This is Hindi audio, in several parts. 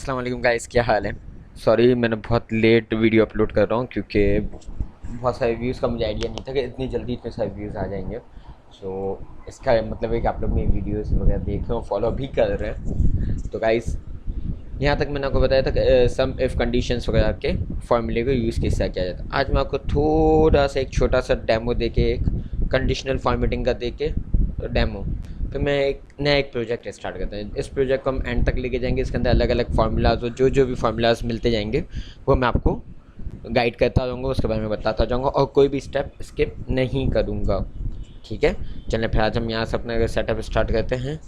अस्सलाम वालेकुम गाइस, क्या हाल है। सॉरी मैंने बहुत लेट वीडियो अपलोड कर रहा हूँ क्योंकि बहुत सारे व्यूज़ का मुझे आइडिया नहीं था कि इतनी जल्दी इतने सारे व्यूज़ आ जाएंगे। सो इसका मतलब है कि आप लोग मेरी वीडियोस वगैरह देख रहे हो, फॉलो भी कर रहे हैं। तो गाइस यहाँ तक मैंने आपको बताया था कि सम इफ़ कंडीशंस वगैरह के फॉर्मूले को यूज़ किस तरह किया जाता है। आज मैं आपको थोड़ा सा एक छोटा सा डेमो दे के, एक कंडीशनल फॉर्मेटिंग का दे के डेमो, फिर मैं एक प्रोजेक्ट स्टार्ट करते हैं। इस प्रोजेक्ट को हम एंड तक लेके जाएंगे। इसके अंदर अलग अलग फार्मूलाज और जो भी फार्मूलाज मिलते जाएंगे वो मैं आपको गाइड करता जाऊँगा, उसके बारे में बताता जाऊँगा और कोई भी स्टेप स्किप नहीं करूँगा। ठीक है, चलें फिर आज हम यहाँ से अपना सेटअप स्टार्ट करते हैं।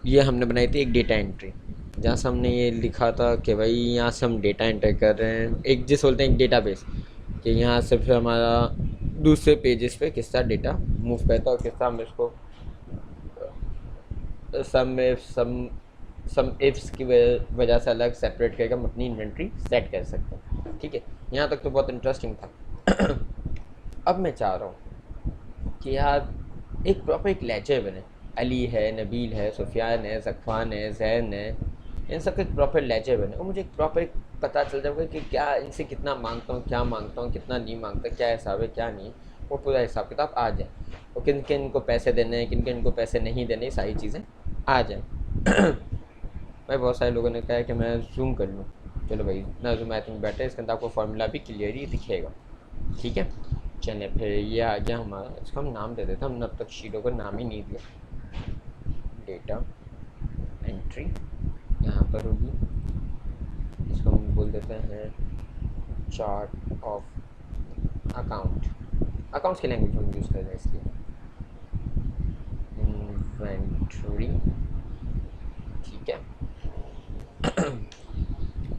ये हमने बनाई थी एक डेटा एंट्री, जहाँ से हमने ये लिखा था कि भाई यहाँ से हम डेटा एंटर कर रहे हैं, एक जिस बोलते हैं एक डेटाबेस, कि यहाँ से फिर हमारा दूसरे पेजेस पे किस तरह डेटा मूव करता है और किस तरह हम इसको सम इफ्स की वजह से अलग सेपरेट करके हम अपनी इन्वेंट्री सेट कर सकते हैं। ठीक है, यहाँ तक तो बहुत इंटरेस्टिंग था। अब मैं चाह रहा हूँ कि यार एक प्रॉपर एक लेजर बने। अली है, नबील है, सुफियान है, ज़कवान है, जैन है, इन सब का एक प्रॉपर लेजर बने और मुझे एक प्रॉपर पता चल जाएगा कि क्या इनसे कितना मांगता हूँ, क्या मांगता हूँ, कितना नहीं मांगता, क्या हिसाब है क्या नहीं, वो पूरा हिसाब किताब आ जाए और किन किन को पैसे देने हैं, किन किन को पैसे नहीं देने, सारी चीज़ें आ जाए। भाई बहुत सारे लोगों ने कहा है कि मैं जूम कर लूँ। चलो भाई ना जूम आई थिंक बेटर है, इसके अंदर आपको फार्मूला भी क्लियरली दिखेगा। ठीक है, चलिए फिर ये आ गया हमारा, इसको हम नाम दे देते हैं। हमने अब तक शीटों को नाम ही नहीं दिया। डेटा एंट्री यहाँ पर होगी, इसको हम बोल देते हैं चार्ट ऑफ अकाउंट। अकाउंट्स की लैंग्वेज हम यूज़ कर रहे हैं इसलिए। इन्वेंट्री, ठीक है।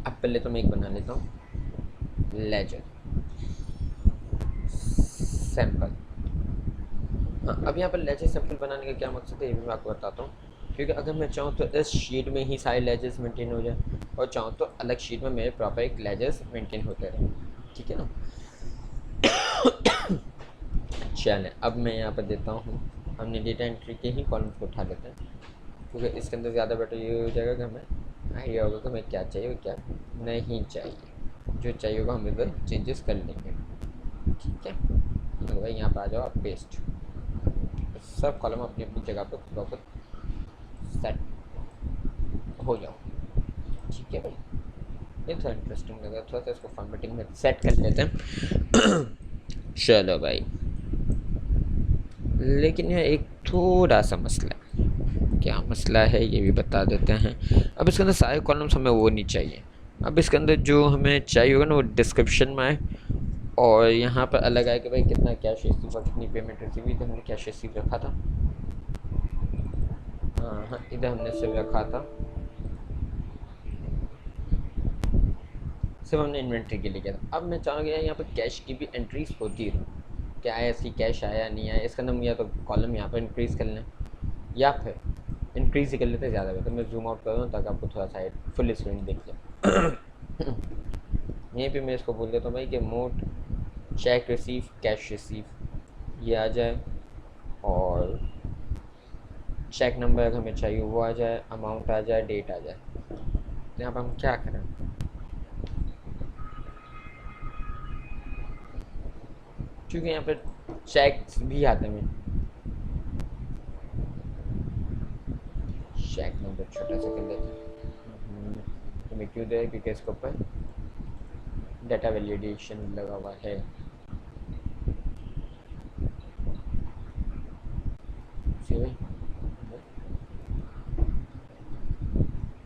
अब पहले तो मैं एक बना लेता हूँ लेजर सैम्पल। हाँ, अब यहाँ पर लेजर सैम्पल बनाने का क्या मकसद है ये भी मैं आपको बताता हूँ। क्योंकि अगर मैं चाहूँ तो इस शीट में ही सारे लेजर्स मेंटेन हो जाए और चाहूँ तो अलग शीट में मेरे प्रॉपर एक लेजर्स मेंटेन होते रहे। ठीक है ना। चलें अब मैं यहाँ पर देता हूँ, हमने डेटा एंट्री के ही कॉलम्स को उठा लेते हैं क्योंकि इसके अंदर ज़्यादा बेटर ये हो जाएगा कि हमें आइडिया होगा कि हमें क्या चाहिए और क्या नहीं चाहिए। जो चाहिए होगा हम इधर चेंजेस कर लेंगे। ठीक है, तो भाई यहाँ पर आ जाओ आप, पेस्ट। सब कॉलम अपनी अपनी जगह पर प्रॉपर सेट हो जाओ। ठीक है भाई, ये थोड़ा इंटरेस्टिंग लगा, थोड़ा सा इसको फॉर्मेटिंग में सेट कर लेते हैं। चलो भाई, लेकिन यह एक थोड़ा सा मसला है। क्या मसला है ये भी बता देते हैं। अब इसके अंदर सारे कॉलम्स हमें वो नहीं चाहिए। अब इसके अंदर जो हमें चाहिए होगा ना वो डिस्क्रिप्शन में आए और यहाँ पर अलग आए कि भाई कितना कैश रिसीव हुआ, कितनी पेमेंट रिसीव हुई। तो हमने कैश रिसीव रखा था, हाँ हाँ इधर हमने सिर्फ रखा था, सिर्फ हमने इन्वेंट्री के लिए किया था। अब मैं चाहूँगा यहाँ पर कैश की भी एंट्रीज होती रही, क्या आया इसकी कैश आया नहीं आया। इसके अंदर हम या तो कॉलम यहाँ पर इंक्रीज़ कर लें या फिर इंक्रीज़ ही कर लेते ज़्यादा बेहतर। मैं जूम आउट कर रहा हूँ ताकि आपको थोड़ा सा फुल स्क्रीन दिख जाए। यहीं पे मैं इसको बोल देता हूँ भाई कि mode check receive cash receive ये आ जाए और चेक नंबर अगर हमें चाहिए वो आ जाए, अमाउंट आ जाए, डेट आ जाए। तो यहाँ पर हम क्या करें, क्योंकि यहाँ पर चेक्स भी आते हैं। चेक नंबर छोटा सा कर लेते हैं। तो मैं क्यों दे, क्योंकि इसके ऊपर डाटा वैलिडेशन लगा हुआ है।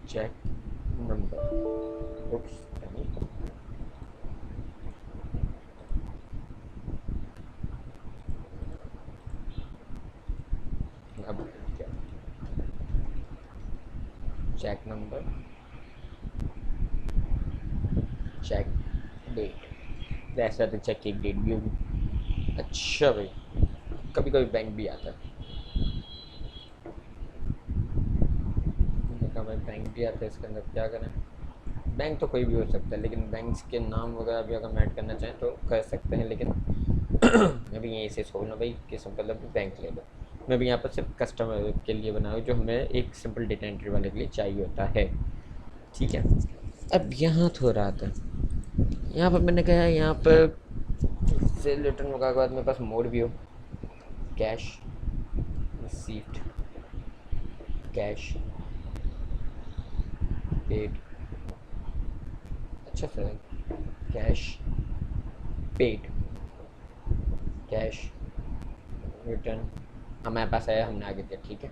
चेक नंबर बुक्स, अब क्या, चेक नंबर, चेक डेट, ऐसा तो चेक की डेट भी होगी। अच्छा भाई, कभी कभी बैंक भी आता है, देखा भाई बैंक भी आता है। इसके अंदर क्या करें, बैंक तो कोई भी हो सकता है लेकिन बैंक्स के नाम वगैरह भी अगर हम ऐड करना चाहें तो कर सकते हैं। लेकिन मैं भी यहीं से छोड़ना भाई कि सिंपल अभी बैंक ले लो। मैं भी यहाँ पर सिर्फ कस्टमर के लिए बना हूँ जो हमें एक सिंपल डेटा एंट्री वाले के लिए चाहिए होता है। ठीक है। अब यहाँ थोड़ा आता है, यहाँ पर मैंने कहा यहाँ पर सेल रिटर्न मंगा के बाद मेरे पास मोड भी हो, कैश रिसीप्ट, कैश पेड, अच्छा sir, cash paid, cash return हमारे पास आया, हमने आगे दिया, ठीक है।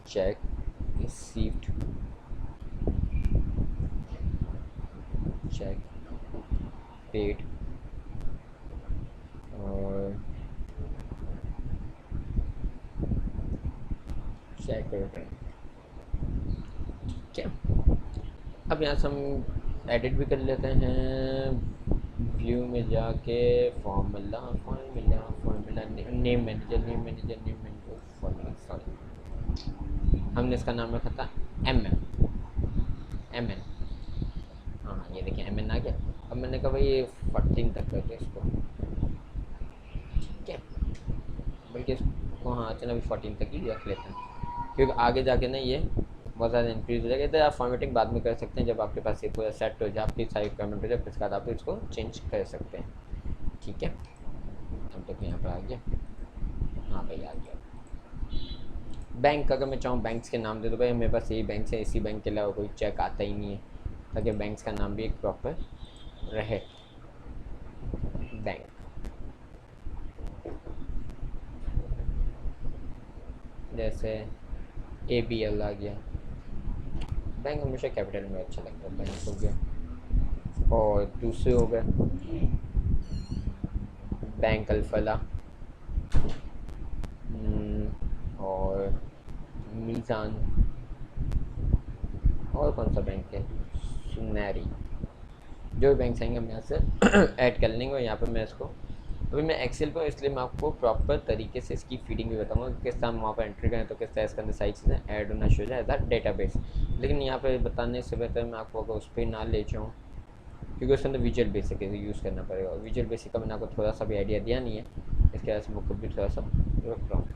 चेक रिसीप्ट, चेक पेड और चेक रिटर्न, ठीक है। अब यहाँ से हम एडिट भी कर लेते हैं, व्यू में जाके formula formula formula name manager name manager name manager formula, sorry हमने इसका नाम रखा था एम एन, हाँ ये देखिए एम एन आ गया। अब मैंने कहा भाई ये 14 तक कर दे इसको, ठीक है, बल्कि इसको हाँ चलो अभी 14 तक ही रख लेते हैं, क्योंकि आगे जाके ना ये बहुत ज़्यादा इंक्रीज हो जाएगा। इधर आप फॉर्मेटिंग बाद में कर सकते हैं, जब आपके पास ये पूरा सेट हो जाए, आपकी सारी रिक्वायरमेंट हो जाए, फिर उसके बाद आप इसको चेंज कर सकते हैं, ठीक है। अब देखो यहाँ पर आ गया, हाँ भाई आ गया। बैंक अगर मैं चाहूँ बैंक्स के नाम दे दो, भाई मेरे पास यही बैंक है, इसी बैंक के अलावा कोई चेक आता ही नहीं है, ताकि बैंक्स का नाम भी एक प्रॉपर रहे, बैंक। जैसे ABL आ गया, बैंक हमेशा कैपिटल में अच्छा लगता है, बैंक हो गया। और दूसरे हो गए बैंक अल्फला, और मीज़ान, और कौन सा बैंक है, सुनहरी, जो भी बैंक आएंगे हम यहाँ से ऐड कर लेंगे। और यहाँ पर मैं इसको अभी मैं एक्सेल पर, इसलिए मैं आपको प्रॉपर तरीके से इसकी फीडिंग भी बताऊंगा कि किस तरह हम वहाँ पर एंट्री करें तो किस तरह इसके अंदर सारी चीज़ें ऐड होना शुरू हो जाए एज अ डेटाबेस। लेकिन यहाँ पर बताने से बेहतर मैं आपको अगर उस पर ना ले जाऊँ, क्योंकि उसके अंदर विजुअल बेसिक यूज़ करना पड़ेगा, और विजुअल बेसिक का मैंने आपको थोड़ा सा भी आइडिया दिया नहीं है, इसके वजह से वो खुद भी थोड़ा सा रुक रहा हूँ,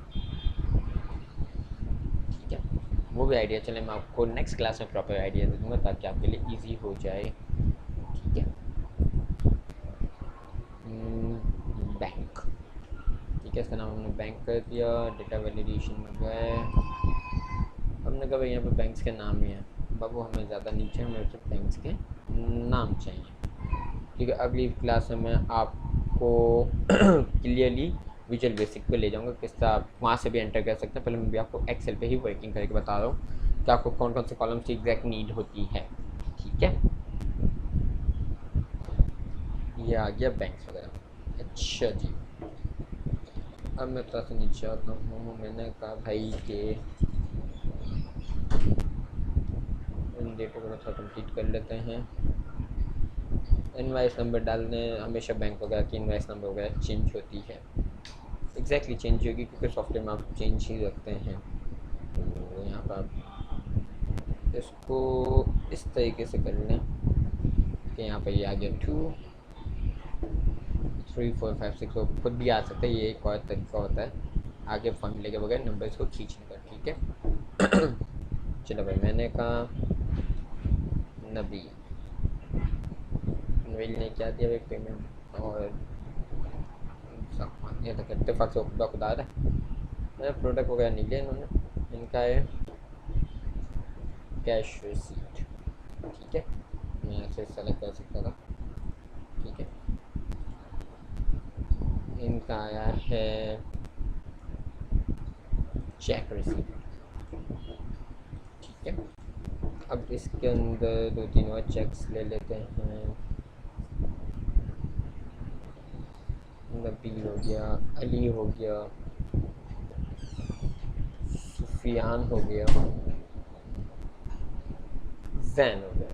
ठीक है। वो भी आइडिया चले मैं आपको नेक्स्ट क्लास में प्रॉपर आइडिया दे दूँगा, ताकि आपके लिए ईजी हो जाए, ठीक है। बैंक, ठीक है, इसका नाम हमने बैंक कर दिया, डेटा वैलिडेशन में गए, हमने कहा भाई यहाँ पे बैंक्स के नाम ही हैं, बाबू हमें ज़्यादा नीचे हमें सिर्फ बैंक्स के नाम चाहिए, ठीक है। अगली क्लास में मैं आपको क्लियरली विजुअल बेसिक पे ले जाऊँगा, किस तरह आप वहाँ से भी एंटर कर सकते हैं। पहले मैं भी आपको एक्सेल पे ही वर्किंग करके बता रहा हूँ कि आपको कौन कौन से कॉलम्स की एग्जैक्ट नीड होती है, ठीक है। ये आ गया बैंक्स वगैरह, अच्छा जी। अब मैं थोड़ा सा नीचे आता हूँ, मैंने कहा भाई कि इन डेटा को थोड़ा कंप्लीट कर लेते हैं। इनवाइस नंबर डालने, हमेशा बैंक वगैरह की इनवाइस नंबर वगैरह चेंज होती है, एग्जैक्टली चेंज होगी, क्योंकि सॉफ्टवेयर में आप चेंज ही रखते हैं। तो यहाँ पर आप इसको इस तरीके से कर लें कि यहाँ पर ये आ गया 2 3 4 5 6, वो खुद भी आ सकता है, ये एक और तरीका होता है आगे फॉर्मूले के बगैर नंबर्स को खींचने का, ठीक है। चलो भाई मैंने कहा नबील, नबील ने क्या दिया भाई पेमेंट, और ये तक इत्तेफाक से खुदा खुदा रहा है, मैंने प्रोडक्ट वगैरह नहीं लिया इन्होंने, इनका है कैश रिसीट, ठीक है, मैं ऐसे सेलेक्ट कर सकता था, ठीक है। इनका आया है चेक रिसीट, ठीक है। अब इसके अंदर 2-3 और चेक्स ले लेते हैं, नबील हो गया, अली हो गया, सुफियान हो गया, जैन हो गया,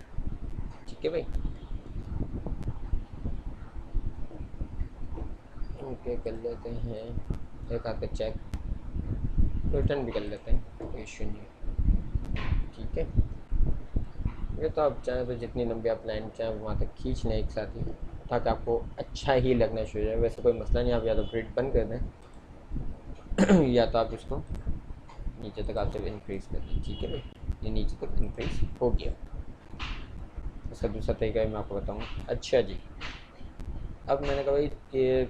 ठीक है भाई। ओके कर लेते हैं, एक आके चेक रिटर्न भी कर लेते हैं, कोई इशू नहीं, ठीक है। ये तो आप चाहें तो जितनी लंबी आप लाइन चाहें वहाँ तक खींच लें एक साथ ही, ताकि आपको अच्छा ही लगना शुरू हो जाए। वैसे कोई मसला नहीं, आप या तो ग्रिड बंद कर दें या तो आप इसको नीचे तक आप सिर्फ इंक्रीज़ कर दें, ठीक है भाई। नीचे तक इंक्रीज हो गया। इसका दूसरा तरीका मैं आपको बताऊँगा। अच्छा जी, अब मैंने कहा भाई कि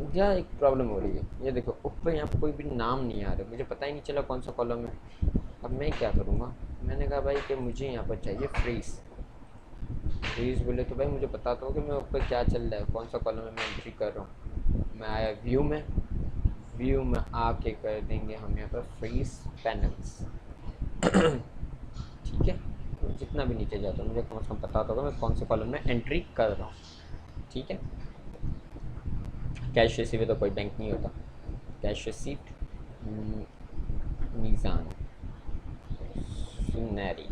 क्या एक प्रॉब्लम हो रही है, ये देखो ऊपर यहाँ पर कोई भी नाम नहीं आ रहा, मुझे पता ही नहीं चला कौन सा कॉलम है। अब मैं क्या करूँगा, मैंने कहा भाई कि मुझे यहाँ पर चाहिए फ्रीज। फ्रीज बोले तो भाई मुझे पता तो हो कि मैं ऊपर क्या चल रहा है, कौन सा कॉलम है मैं एंट्री कर रहा हूँ। मैं आया व्यू में, व्यू में आके कर देंगे हम यहाँ पर फ्रीज पैनल्स। ठीक है, जितना भी नीचे जाता हूँ मुझे कम से कम पता होगा मैं कौन से कॉलम में एंट्री कर रहा हूँ। ठीक है, कैश रिसीव तो कोई बैंक नहीं होता, कैश रिसीप्ट, मीज़ान, सुनहरी,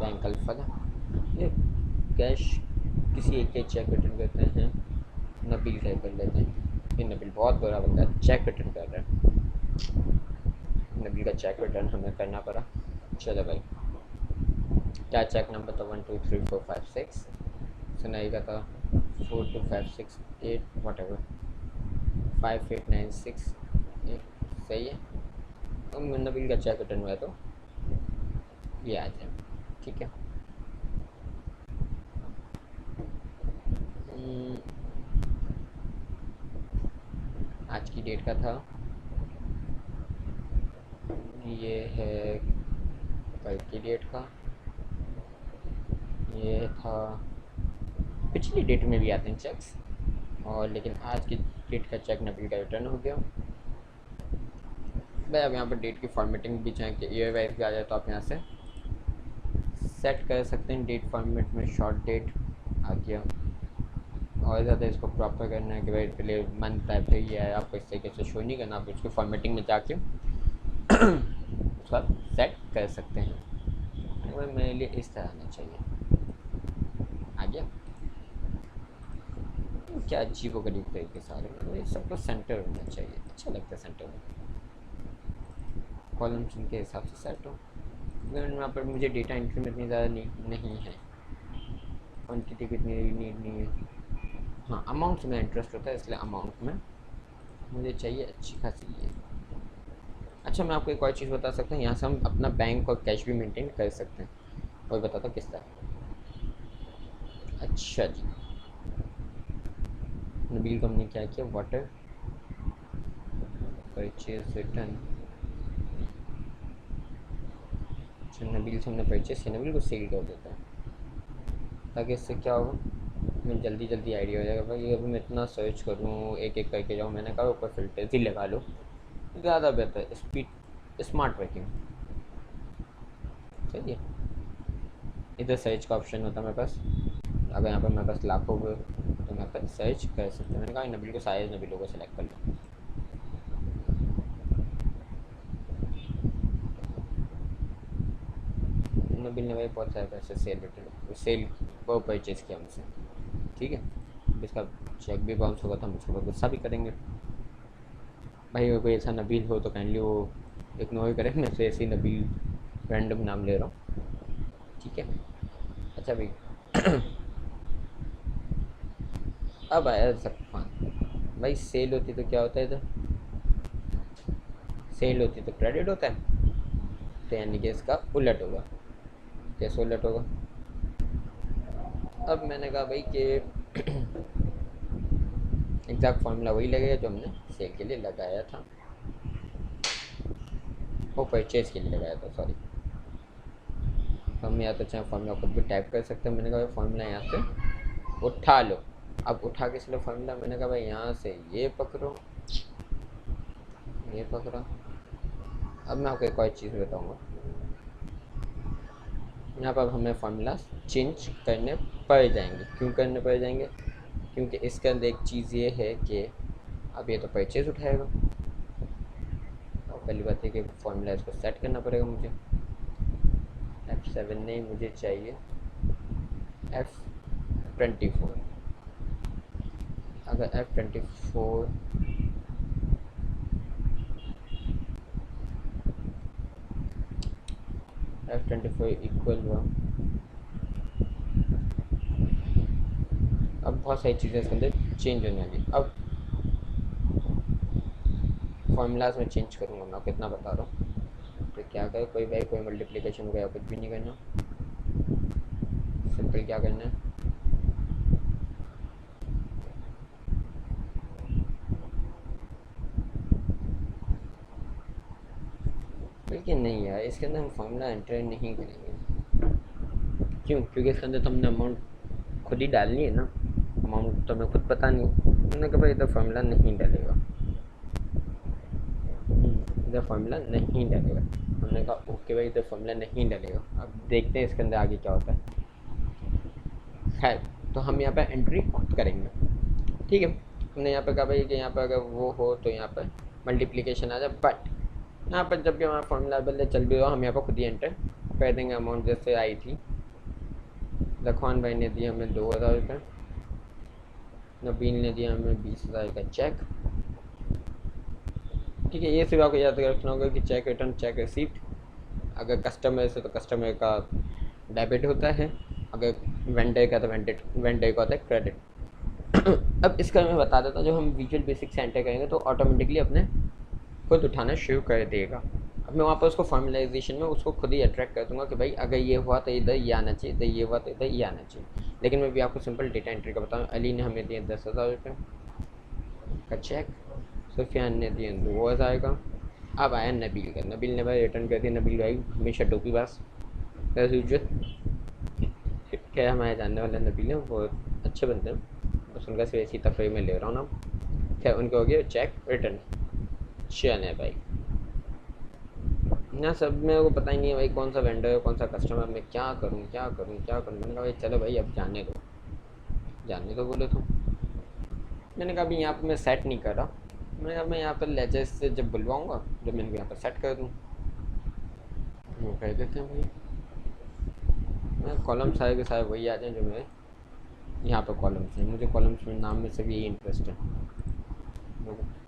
बैंक अल्फला। ये कैश किसी एक के चेक रिटर्न करते हैं, नबील का कर लेते हैं। ये नबील बहुत बुरा बंदा है, चेक रिटर्न कर रहा है। नबील का चेक रिटर्न हमें करना पड़ा। चलो भाई, क्या चेक नंबर था 1 2 3 4 5 6, सुनाई का था 4 2 5 6 8 वट एवर 5 8 9 6 8। सही है, तो नबील का चेक रिटर्न हुआ तो ये आ जाए। ठीक है, आज की डेट का था, ये है कल की डेट का, ये था पिछली डेट में भी आते हैं चेक्स, और लेकिन आज की डेट का चेक नबील का रिटर्न हो गया। भाई अब यहाँ पर डेट की फॉर्मेटिंग भी चाहे कि ईयर वाइज भी आ जाए तो आप यहाँ से सेट कर सकते हैं। डेट फॉर्मेट में शॉर्ट डेट आ गया, और ज़्यादा इसको प्रॉपर करना है कि भाई पहले मंथ टाइप है ये है, आपको इस तरीके से शो नहीं करना, आप उसकी फॉर्मेटिंग में जाके उसका सेट कर सकते हैं। भाई मेरे लिए इस तरह आना चाहिए, आ गया। क्या अजीब व गरीब तरीके सारे, मतलब सबको सेंटर होना चाहिए, अच्छा लगता है सेंटर में, कॉलम्स उनके हिसाब से सेट हो। लेकिन यहाँ पर मुझे डेटा एंट्री में इतनी ज़्यादा नीड नहीं है, क्वान्टिटी की इतनी नीड नहीं है। हाँ, अमाउंट में इंटरेस्ट होता है, इसलिए अमाउंट में मुझे चाहिए अच्छी खासी है। अच्छा, मैं आपको एक और चीज़ बता सकता हूँ, यहाँ से हम अपना बैंक और कैश भी मेंटेन कर सकते हैं, वही बताता हूँ किस तरह। अच्छा जी, नबील को हमने क्या किया, वाटर परचेज रिटर्न। अच्छा, नबील से हमने परचेज किया, नबील को सेल कर देता है, ताकि इससे क्या होगा, मैं जल्दी जल्दी आइडिया हो जाएगा। भाई अभी मैं इतना सर्च करूँ, एक एक करके जाऊँ, मैंने कहा ऊपर फिल्टर्स ही लगा लो, ज़्यादा बेहतर, स्पीड, स्मार्ट वर्किंग। सही है, इधर सर्च का ऑप्शन होता है मेरे पास, अगर यहाँ पर मेरे पास लाखों हो तो मैं पर सर्च कर सकते हैं। मैंने कहा नबील को साइज नबीलों को सेलेक्ट कर लो। नबील ने भाई बहुत सारे पैसे सेल वो परचेज़ किया हमसे। ठीक है, इसका चेक भी बाउंस होगा तो हम उसके बाद गुस्सा भी करेंगे। भाई कोई ऐसा नबील हो तो काइंडली वो इग्नोर करें, मैं तो ऐसे ही नबील रैंडम नाम ले रहा हूँ। ठीक है, अच्छा भाई अब आया सफ़ान। भाई सेल होती तो क्या होता है, इधर सेल होती तो क्रेडिट होता है, तो यानी कि इसका उलट होगा। कैसे उलट होगा, अब मैंने कहा भाई कि एग्जैक्ट फार्मूला वही लगेगा जो हमने सेल के लिए लगाया था, वो परचेज़ के लिए लगाया था, सॉरी। हम या तो चाहे फार्मूला खुद भी टाइप कर सकते हैं। मैंने कहा फार्मूला यहाँ से उठा लो, अब उठा के चलो फार्मूला, मैंने कहा भाई यहाँ से ये पकड़ो, ये पकड़ो। अब मैं आपको एक और चीज़ बताऊँगा, यहाँ पर हमें फार्मूला चेंज करने पड़ जाएंगे। क्यों करने पड़ जाएंगे, क्योंकि इसके अंदर एक चीज़ ये है कि अब ये तो परचेज़ उठाएगा, और पहली बात है कि फार्मूला इसको सेट करना पड़ेगा मुझे। F7 नहीं, मुझे चाहिए F24। अगर F24 इक्वल हुआ, अब बहुत सारी चीज़ें इसके अंदर चेंज होने वाली। अब फॉर्मूलाज में चेंज करूँगा, मैं कितना बता रहा हूँ। तो क्या करे कोई भाई, कोई मल्टीप्लिकेशन वगैरह कुछ भी नहीं करना, सिंपल क्या करना है, बल्कि नहीं यार इसके अंदर हम फॉर्मूला एंटर नहीं करेंगे। क्यों? क्योंकि इसके अंदर तो हमने अमाउंट खुद ही डालनी है ना, अमाउंट तो हमें खुद पता नहीं। हमने कहा भाई इधर फॉर्मूला नहीं डालेगा, इधर फॉर्मूला नहीं डालेगा। हमने कहा ओके भाई इधर फॉर्मूला नहीं डालेगा। अब देखते हैं इसके अंदर आगे क्या होता है। खैर, तो हम यहाँ पे एंट्री खुद करेंगे, ठीक है। हमने यहाँ पे कहा भाई कि यहाँ पर अगर वो हो तो यहाँ पर मल्टीप्लिकेशन आ जाए, बट यहाँ पर जब भी हमारा फॉर्मूला बदले चल भी हो, हम यहाँ पर खुद ही एंटर कर देंगे। अमाउंट जैसे आई थी, लखवान भाई ने दिया हमें 2000 रुपये, नबील ने दिया हमें 20,000 का चेक, ठीक है। ये सिर्फ आपको याद रखना होगा कि चेक रिटर्न, चेक रिसीप्ट, अगर कस्टमर से तो कस्टमर का डेबिट होता है, अगर वेंडर का तो वेंडर का होता है क्रेडिट। अब इसका मैं बता देता हूँ, जब हम विजुअल बेसिक से एंटर करेंगे तो ऑटोमेटिकली अपने खुद उठाना शुरू कर देगा। अब मैं वहाँ पर उसको फॉर्मलाइजेशन में उसको खुद ही अट्रैक्ट कर दूंगा कि भाई अगर ये हुआ तो इधर ये आना चाहिए, इधर ये हुआ तो इधर ये आना चाहिए। लेकिन मैं भी आपको सिंपल डेटा एंट्री का बताऊँ। अली ने हमें दिए 10,000 रुपये का चेक, सुफियान ने दिए 2,000 का। अब आया नबील का, नबील ने भाई रिटर्न कर दिया। नबील भाई हमेशा टोपी बास एज यूजुअल, क्या हमारे जानने वाले नबील हैं, वो अच्छे बनते हैं, बस उनका सिर्फ ऐसी तफरीह में ले रहा हूँ ना। क्या उनका हो गया चेक रिटर्न। चल है भाई ना, सब में वो पता ही नहीं है भाई कौन सा वेंडर है कौन सा कस्टमर, मैं क्या करूँ क्या करूँ क्या करूँ। मैंने कहा भाई चलो भाई अब जाने दो बोले तो। मैंने कहा अभी यहाँ पर मैं सेट नहीं कर रहा, मैंने कहा मैं यहाँ पर लेजर से जब बुलवाऊँगा जब मैंने यहाँ पर सेट कर दूँ, वो कह देते हैं भाई मैं कॉलम सारे के सारे वही आ जाए जो मेरे यहाँ पर कॉलम्स हैं। मुझे कॉलम्स में नाम में सिर्फ यही इंटरेस्ट है,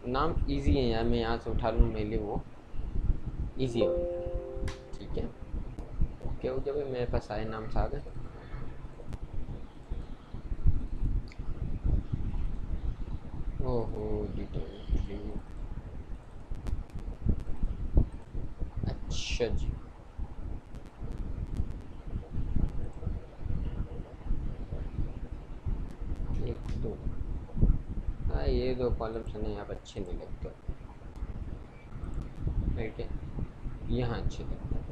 नाम इजी है यार, मैं यहाँ से उठा लूँ मेरे लिए वो इजी हो, ठीक है। ओके हो गया भाई, मेरे पास सारे नाम आ गए। ओहो डिटेल, अच्छा जी। एक दो, हाँ ये दो कॉलम्स नहीं आप अच्छे नहीं लगते, ठीक है, यहाँ अच्छे लगते हैं।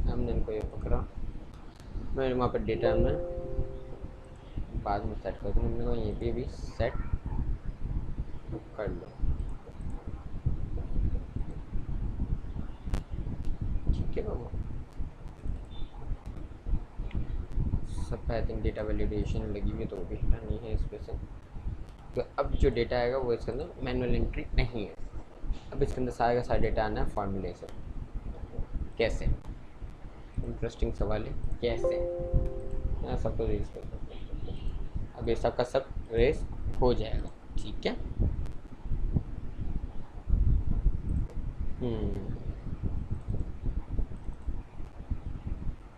हमने इनको ये पकड़ा, मैं वहाँ पर डेटा में बाद में सेट कर दूँगा। हमने कहा ये भी सेट कर लो, ठीक है बाबू। सब आई थिंक डेटा वैलिडेशन लगी हुई तो वो भी हटानी है इस पर से। तो अब जो डेटा आएगा वो इसके अंदर मैनुअल एंट्री नहीं है, अब इसके अंदर सारा का सारा डेटा आना है फॉर्मूले से। कैसे? इंटरेस्टिंग सवाल है, कैसे? मैं सबको रेस कर सकते हैं, अब ये सब का सब रेस हो जाएगा, ठीक है।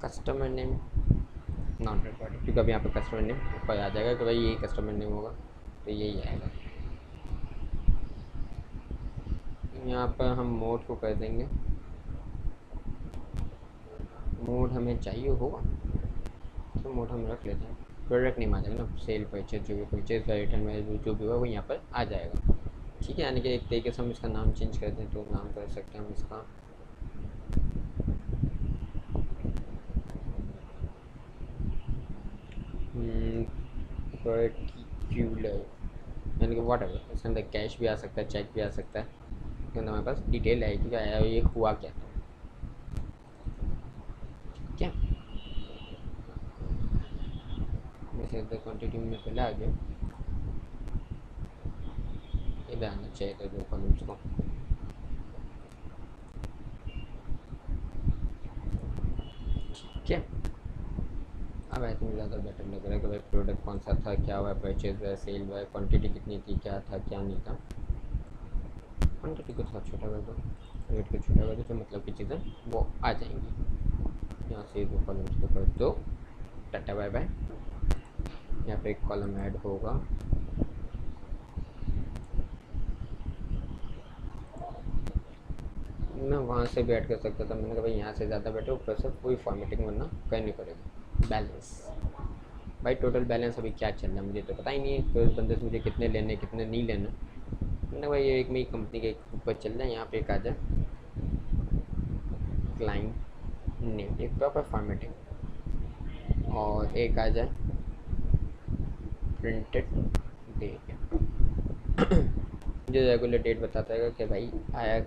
कस्टमर नेम नॉट रिकॉर्डेड, क्योंकि अब यहाँ पर कस्टमर नेम ऊपर आ जाएगा कि भाई यही कस्टमर नेम होगा तो यही आएगा। यहाँ पर हम मोड को कर देंगे, मोड हमें चाहिए होगा तो मोड हम रख लेते हैं। प्रोडक्ट नेम आ जाएगा ना, सेल परचेज जो भी परचेज का रिटर्न में जो भी होगा वो यहाँ पर आ जाएगा, ठीक है। यानी कि एक तरीके से हम इसका नाम चेंज कर दें तो नाम कर सकते हैं हम इसका पर्टिकुलर, यानी कि वॉट एवर। इसके अंदर कैश भी आ सकता है, चेक भी आ सकता है, इसके अंदर हमारे पास डिटेल आएगी क्या आया ये हुआ क्या था, ठीक है। जैसे इधर क्वान्टिटी में पहले आ गया, इधर आना चाहिए था जो कॉलम्स को, ठीक है। अब आई थिंक ज़्यादा बेटर लग रहा है कि भाई प्रोडक्ट कौन सा था, क्या हुआ, परचेज हुआ, सेल हुआ, क्वांटिटी कितनी थी, क्या था क्या नहीं था। क्वांटिटी को थोड़ा छोटा कर दो, रेट को छोटा कर दो, तो मतलब की चीज़ें वो आ जाएंगी। यहाँ से दो कॉलम्स को कर दो, टाटा बाय बाय। यहाँ पे एक कॉलम ऐड होगा, मैं वहाँ से भी ऐड कर सकता था, मैंने कहा भाई यहाँ से ज़्यादा बेटर, ऊपर से कोई फॉर्मेटिंग वरना करनी पड़ेगी। बैलेंस, भाई टोटल बैलेंस अभी क्या चल रहा है मुझे तो पता ही नहीं है, तो उस बंदे से मुझे कितने लेने कितने नहीं लेने। मैंने भाई एक मेरी कंपनी के ऊपर चल रहा है, यहाँ पे एक आ जाए क्लाइंट नेम, एक प्रॉपर फॉर्मेटिंग, और एक आ जाए प्रिंटेड डेट। जो रेगुलर डेट बताता है कि भाई आया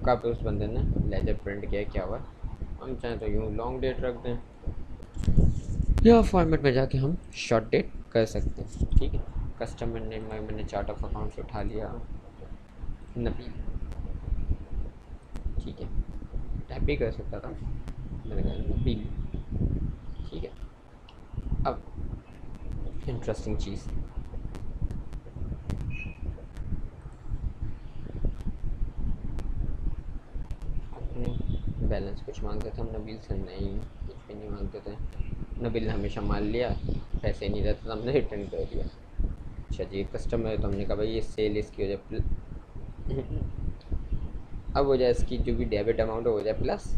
कब उस बंदे ने लेजर प्रिंट किया, क्या हुआ। हम चाहें तो यूँ लॉन्ग डेट रख दें, या फॉर्मेट में जाके हम शॉर्ट डेट कर सकते हैं। ठीक है, कस्टमर नेम में मैंने चार्ट ऑफ अकाउंट से उठा लिया नबील। ठीक है, टाइप भी कर सकता था, मैंने कहा नबील। ठीक है, अब इंटरेस्टिंग चीज़, अपने बैलेंस कुछ मांगते थे हम नबील से, नहीं कुछ भी नहीं मांगते थे। नबील ने हमेशा मान लिया, पैसे नहीं रहते तो हमने रिटर्न कर दिया। अच्छा जी, कस्टमर है तो हमने कहा भाई ये सेल इसकी हो जाए अब हो जाए इसकी जो भी डेबिट अमाउंट हो जाए प्लस,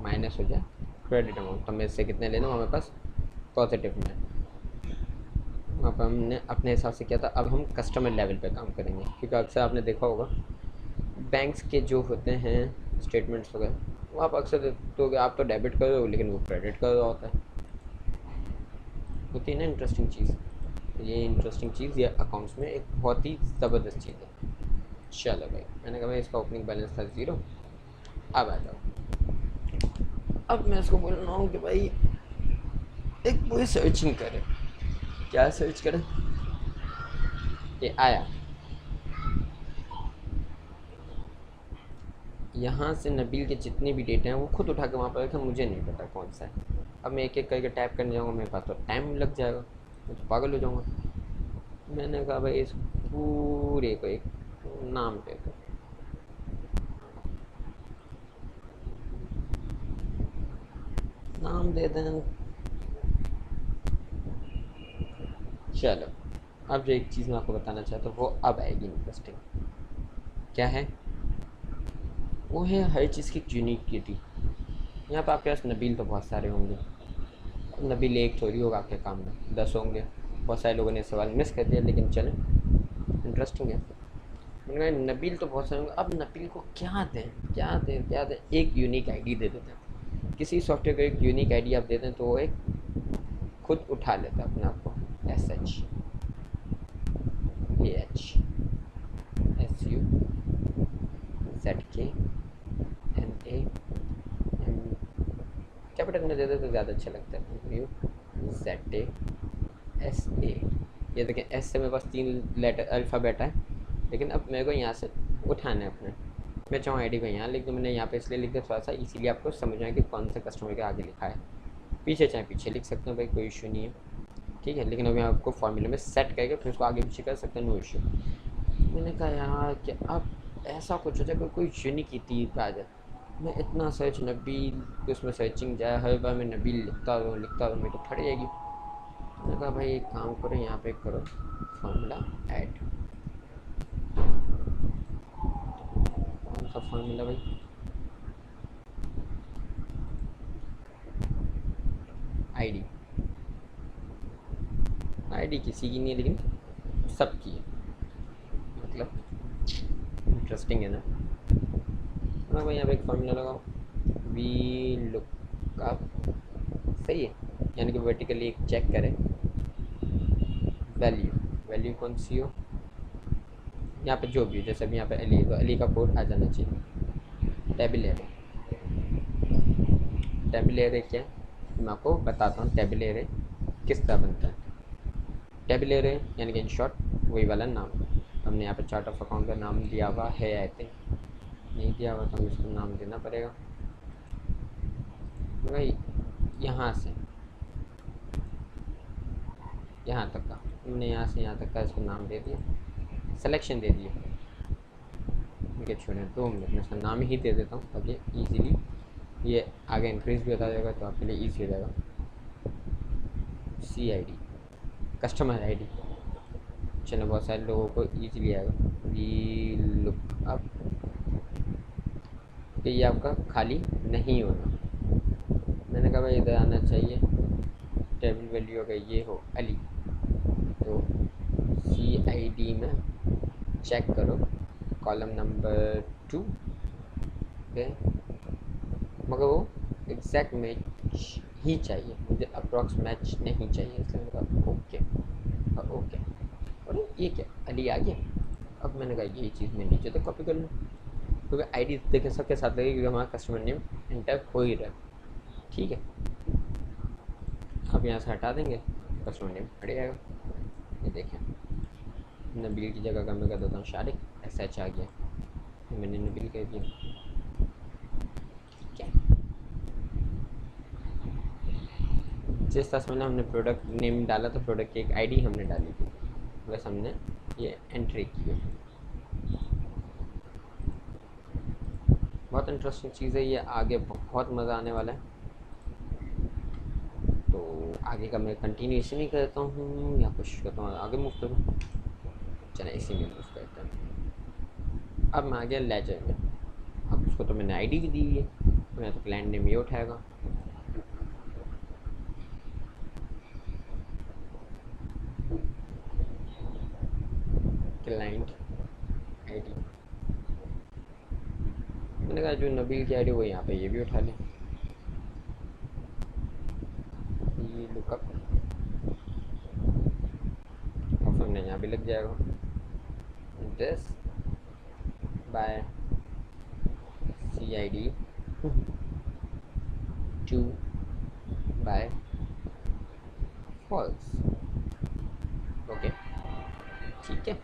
माइनस हो जाए क्रेडिट अमाउंट। तो मैं इससे कितने ले लूँ, हमारे पास पॉजिटिव में। वहाँ पर हमने अपने हिसाब से किया था। अब हम कस्टमर लेवल पे काम करेंगे, क्योंकि अक्सर आपने देखा होगा बैंक्स के जो होते हैं स्टेटमेंट्स वगैरह, वो आप अक्सर देखोगे, आप तो डेबिट कर रहे हो लेकिन वो क्रेडिट कर रहा होता है। होती है ना इंटरेस्टिंग चीज़। ये इंटरेस्टिंग चीज़, ये अकाउंट्स में एक बहुत ही ज़बरदस्त चीज़ है। चलो भाई, मैंने कहा भाई इसका ओपनिंग बैलेंस था 0। अब आ जाओ, अब मैं इसको बोल रहा हूँ कि भाई एक पूरी सर्चिंग करे। क्या सर्च करें, ये आया यहाँ से नबील के जितने भी डेटा हैं वो खुद उठा के वहाँ पर रखे, मुझे नहीं पता कौन सा है। अब मैं एक एक करके टैप करने जाऊँगा, मेरे पास तो टाइम लग जाएगा, मैं तो पागल हो जाऊँगा। मैंने कहा भाई इस पूरे को एक नाम दे दो, नाम दे दें। चलो, अब जो एक चीज़ मैं आपको बताना चाहता हूँ वो अब आएगी इंटरेस्टिंग। क्या है वो, है हर चीज़ की यूनिकिटी। यहाँ पर आपके पास नबील तो बहुत सारे होंगे, नबील एक थोड़ी होगा आपके काम में, 10 होंगे। बहुत सारे लोगों ने सवाल मिस कर दिया, लेकिन चलें, इंटरेस्टिंग है। मैंने कहा नबील तो बहुत सारे होंगे, अब नबील को क्या दें, क्या दें, क्या दें। एक यूनिक आईडी दे देते हैं, किसी सॉफ्टवेयर को एक यूनिक आईडी आप दे दें तो वो एक खुद उठा लेता है अपने आप को। SHAHUZKNAM, कैपिटल में दे दे तो ज़्यादा अच्छा लगता है। UZASA, ये देखें एस से मेरे पास 3 लेटर अल्फ़ाबेट है, लेकिन अब मेरे को यहाँ से उठाना है अपने। मैं चाहूँ आईडी को यहाँ लिख दूँ, मैंने यहाँ पे इसलिए लिख दिया थोड़ा सा, इसीलिए आपको समझ आए कि कौन से कस्टमर के आगे लिखा है। पीछे चाहे पीछे लिख सकते हैं भाई, कोई इशू नहीं है। ठीक है, लेकिन अभी आपको फॉर्मूले में सेट करके फिर उसको आगे पीछे कर सकते हैं, नो इशू। मैंने कहा यार कि अब ऐसा कुछ हो जाए, कोई यूनिक आ जाए। मैं इतना सर्च नबील, उसमें सर्चिंग जाए, हर बार मैं नबील लिखता हूँ मेरे को फट जाएगी। मैंने कहा भाई एक काम करो, यहाँ पे करो फार्मूला ऐड। कौन सा फार्मूला भाई, आईडी। आईडी किसी की नहीं है लेकिन सबकी है, मतलब इंटरेस्टिंग है ना। हाँ भाई, यहाँ पे एक फार्मूला लगाओ, वी लुक अप, सही है, यानी कि वर्टिकली एक चेक करें वैल्यू। वैल्यू कौन सी हो, यहाँ पे जो भी हो, जैसे अभी यहाँ पे अली है तो अली का कोड आ जाना चाहिए। टेबल एरे, टेबल एरे क्या है मैं आपको बताता हूँ। टेबल एरे किस तरह बनता है। टेबल एरे यानी कि इन शॉर्ट वही वाला नाम, हमने यहाँ पे चार्ट ऑफ अकाउंट का नाम दिया हुआ है, आई थिंक नहीं दिया हुआ तो हमें इसको नाम देना पड़ेगा भाई। यहाँ से यहाँ तक का हमने यहाँ से यहाँ तक का इसको नाम दे दिया, सिलेक्शन दे दिया। ठीक छोड़ें 2 मिनट में इसका नाम ही दे देता हूँ ताकि ईजीली ये आगे इंक्रीज भी होता जाएगा, तो आपके लिए ईजी हो जाएगा। CID, कस्टमर आईडी, चलो बहुत सारे लोगों को ईजिली आएगा। वी लुक अप कि ये आपका खाली नहीं होना। मैंने कहा भाई इधर आना चाहिए, टेबल वैल्यू अगर ये हो अली तो CID में चेक करो कॉलम नंबर 2 पे, मगर वो एग्जैक्ट मैच ही चाहिए मुझे, अप्रॉक्स मैच नहीं चाहिए। इसलिए मैंने कहा ओके ओके। और ये क्या अली आ गया। अब मैंने कहा यही चीज़ मैं नीचे तो कॉपी कर लूँ, क्योंकि ID देखे सबके साथ लगे क्योंकि हमारा कस्टमर नेम इंटर हो ही रहा है। ठीक है, अब यहाँ से हटा देंगे, कस्टमर नेम हट जाएगा। ये देखें, नबील की जगह का मैं कर देता हूँ शारिक, SH आ गया, मैंने नबील कह दिया। क्या जिस तरह से हमने प्रोडक्ट नेम डाला था, प्रोडक्ट की एक ID हमने डाली थी, बस हमने ये एंट्री की है। बहुत इंटरेस्टिंग चीज़ है ये, आगे बहुत मज़ा आने वाला है। तो आगे का मैं कंटिन्यू इसी में करता हूँ या कुछ करता हूँ आगे मूव करूँ। चलो इसी में मूव करते हैं। अब मैं आ गया लेजर में। अब उसको तो मैंने ID भी दी हुई है, मैं तो क्लाइंट नेम ये उठाएगा। क्लाइंट ID, मैंने कहा जो नबील की ID वो यहाँ पे ये भी उठा लें। ये लुकअप और फिर यहाँ भी लग जाएगा this by CID 2 by false. Okay ठीक है।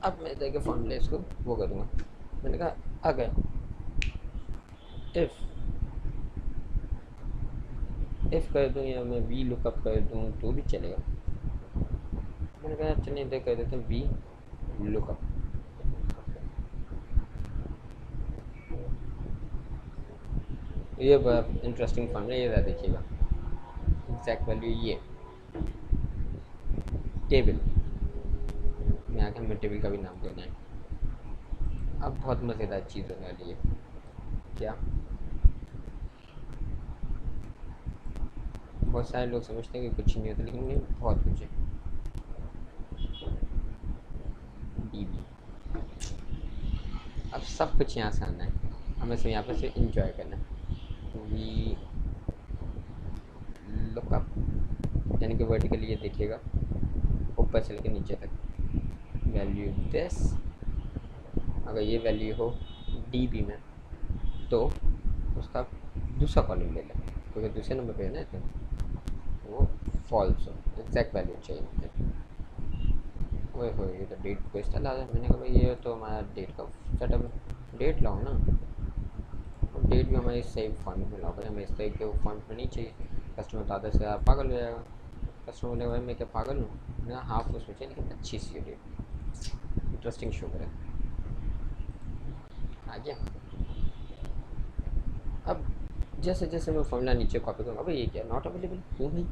अब मैं देखिए फॉर्मूले इसको वो करूँगा। मैंने कहा अगर इफ़ कर दूँ या मैं वी लुकअप कर दूँ तो भी चलेगा। मैंने कहा चलिए इधर कर देते हैं वी लुकअप। ये बड़ा इंटरेस्टिंग फॉर्मूला, ये रहा देखिएगा, एग्जैक्ट वैल्यू ये टेबल में आके हमें टेबल का भी नाम देना है। अब बहुत मज़ेदार चीज़ होने वाली है। क्या बहुत सारे लोग समझते हैं कि कुछ नहीं होता, लेकिन नहीं, बहुत कुछ है। DB अब सब कुछ यहाँ से आना है, हमें सिर्फ यहाँ पर से इंजॉय करना है। वी लुकअप यानी कि वर्टिकली ये देखिएगा ऊपर से लेकर नीचे तक, वैल्यू दिस, अगर ये वैल्यू हो DB में तो उसका दूसरा कॉलम ले लें, क्योंकि दूसरे नंबर पे है ना, तो वो फॉल्स हो, एग्जैक्ट वैल्यू चाहिए मुझे। ओए हो, ये तो डेट को इस तरह है। मैंने कहा भाई ये तो हमारा डेट का सेटअप है, डेट लाओ ना, और डेट भी हमारी सही फॉर्मेट में लाओ भाई, हमें इस तरह के फॉर्मेट में नहीं चाहिए। कस्टमर तो आधे से पागल हो जाएगा, कस्टमर बोलेगा भाई मैं क्या पागल हूँ। मैंने कहा हाफ उसमें चाहिए लेकिन अच्छी सी है डेट, इंटरेस्टिंग शो करे। आ गया। अब जैसे जैसे मैं फॉर्मूला नीचे कॉपी करूँगा, भाई ये क्या नॉट अवेलेबल क्यों भाई।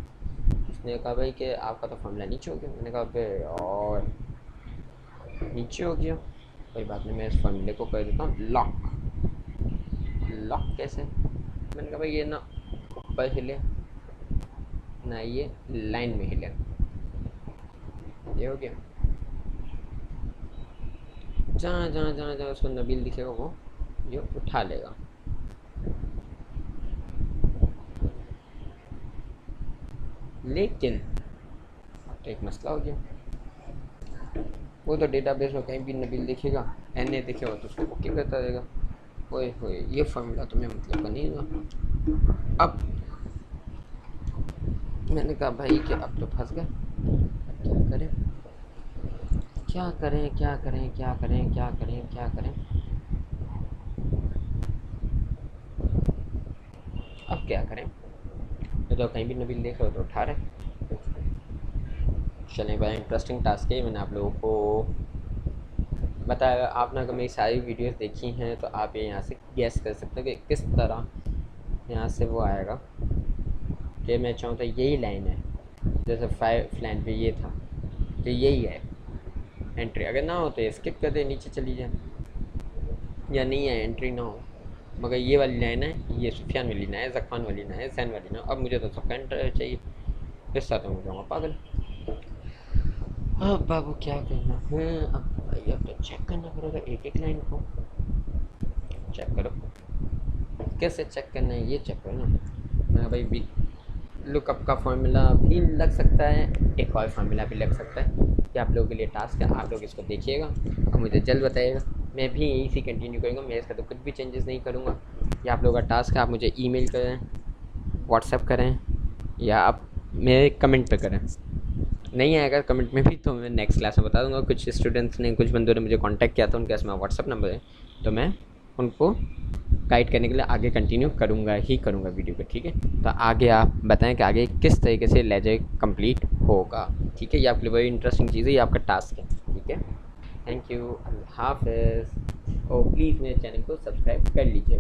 उसने कहा भाई कि आपका तो फॉर्मूला नीचे हो गया। मैंने कहा भाई और नीचे हो गया, कोई बात नहीं, मैं इस फॉर्मूले को कर देता हूँ लॉक। लॉक कैसे, मैंने कहा भाई ये ना ऊपर हिले ना ये लाइन में हिले, ये हो गया। जहाँ जहाँ जहाँ जहाँ उसको नबील दिखेगा वो ये उठा लेगा। लेकिन तो एक मसला हो गया, वो तो डेटाबेस में कहीं भी नबील दिखेगा, NA दिखेगा तो उसको ओके करता रहेगा। ओए होए, ये फार्मूला तो मैं मतलब का नहीं हुआ। अब मैंने कहा भाई कि अब तो फंस गए, क्या करें क्या करें क्या करें क्या करें क्या करें क्या करें। अब क्या करें, ये तो कहीं भी नबील देख रहे हो तो उठा रहे। चलें भाई, इंटरेस्टिंग टास्क है, मैंने आप लोगों को बताया। आपने अगर मेरी सारी वीडियोस देखी हैं तो आप ये यहाँ से गैस कर सकते हो कि किस तरह यहाँ से वो आएगा। कि मैं चाहूँ तो यही लाइन है, जैसे 5 लाइन पे ये था तो यही है एंट्री, अगर ना हो तो स्किप कर दे, नीचे चली जाए। या नहीं है, एंट्री ना हो, मगर ये वाली लाइन है, ये सुफियान वाली ना है, ज़कवान वाली ना है, जैन वाली ना। अब मुझे तो सबका एंटर चाहिए, इस साथ मैं जाऊँगा पागल। अब बाबू क्या करना है, अब भाई अब तो चेक करना पड़ेगा एक एक लाइन को। चेक करो, कैसे चेक करना है ये चेक करो ना। हाँ भाई, भी लुकअप का फॉर्मूला भी लग सकता है, एक और फार्मूला भी लग सकता है। ये आप लोगों के लिए टास्क है, आप लोग इसको देखिएगा और मुझे जल्द बताइएगा। मैं भी यही से कंटिन्यू करूँगा, मैं इसका तो कुछ भी चेंजेस नहीं करूँगा। ये आप लोगों का टास्क है, आप मुझे ईमेल करें, व्हाट्सएप करें, या आप मेरे कमेंट पे करें। नहीं आएगा कमेंट में भी तो मैं नेक्स्ट क्लास में बता दूंगा। कुछ स्टूडेंट्स ने, कुछ बंदों ने मुझे कांटेक्ट किया था, उनके पास मेरा व्हाट्सअप नंबर है, तो मैं उनको गाइड करने के लिए आगे कंटिन्यू करूँगा ही करूँगा वीडियो को, ठीक है। तो आगे आप बताएं कि आगे किस तरीके से लेजर कंप्लीट होगा, ठीक है। ये आपके लिए बड़ी इंटरेस्टिंग चीज़ है, ये आपका टास्क है, ठीक है। थैंक यू, अल्लाह हाफिज़। और प्लीज़ मेरे चैनल को सब्सक्राइब कर लीजिए।